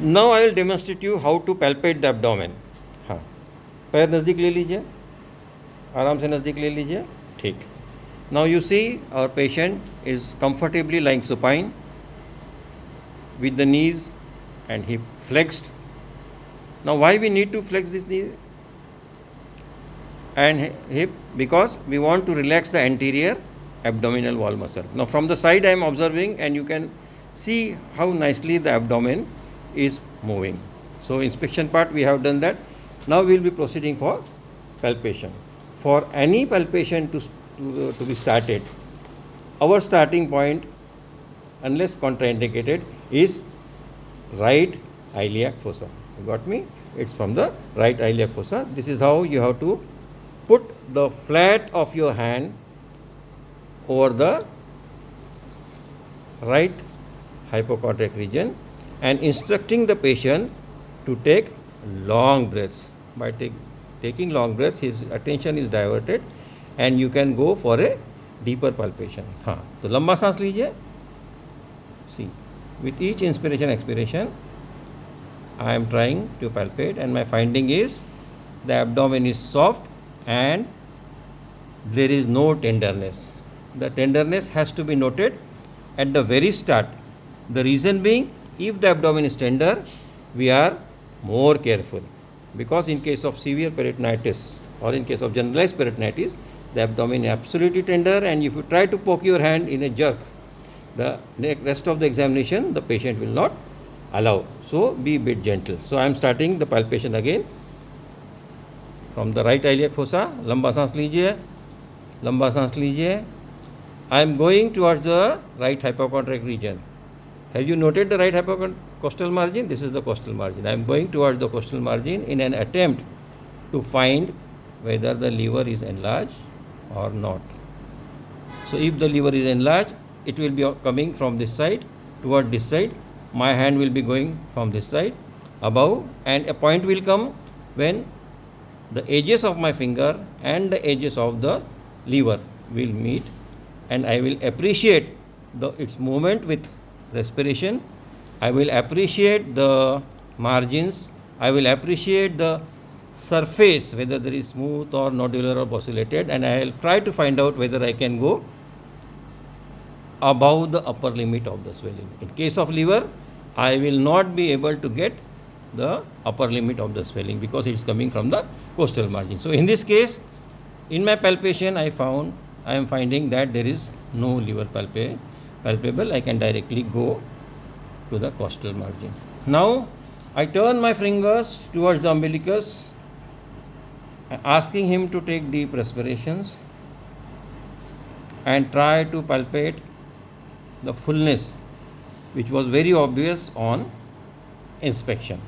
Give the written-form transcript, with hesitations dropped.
Now I will demonstrate you how to palpate the abdomen. हाँ, पैर नज़दीक ले लीजिए, आराम से नज़दीक ले लीजिए. ठीक. Now you see our patient is comfortably lying supine with the knees and hip flexed. Now why we need to flex this knee and hip? Because we want to relax the anterior abdominal wall muscle. Now from the side I am observing, and you can see how nicely the abdomen is moving. So inspection part we have done that. Now we will be proceeding for palpation. For any palpation to be started, our starting point, unless contraindicated, is right iliac fossa. You got me? It's from the right iliac fossa. This is how you have to put the flat of your hand over the right hypochondriac region and instructing the patient to take long breaths. By taking long breaths, his attention is diverted and you can go for a deeper palpation. हाँ, तो लंबा सांस लीजिए. See, with each inspiration expiration I am trying to palpate, and my finding is the abdomen is soft and there is no tenderness. The tenderness has to be noted at the very start. The reason being, if the abdomen is tender, we are more careful, because in case of severe peritonitis or in case of generalized peritonitis, the abdomen is absolutely tender, and if you try to poke your hand in a jerk, the rest of the examination the patient will not allow. So be a bit gentle. So I am starting the palpation again from the right iliac fossa. लंबा सांस लीजिए, लंबा सांस लीजिए. I am going towards the right hypochondriac region. Have you noted the right costal margin? This is the costal margin. I am going towards the costal margin in an attempt to find whether the liver is enlarged or not. So if the liver is enlarged, it will be coming from this side toward this side. My hand will be going from this side above, and a point will come when the edges of my finger and the edges of the liver will meet, and I will appreciate its movement with respiration. I will appreciate the margins. I will appreciate the surface, whether there is smooth or nodular or bossulated, and I will try to find out whether I can go above the upper limit of the swelling. In case of liver, I will not be able to get the upper limit of the swelling because it is coming from the costal margin. So in this case, in my palpation, I am finding that there is no liver palpable. I can directly go to the costal margin. Now I turn my fingers towards the umbilicus, asking him to take deep respirations and try to palpate the fullness, which was very obvious on inspection.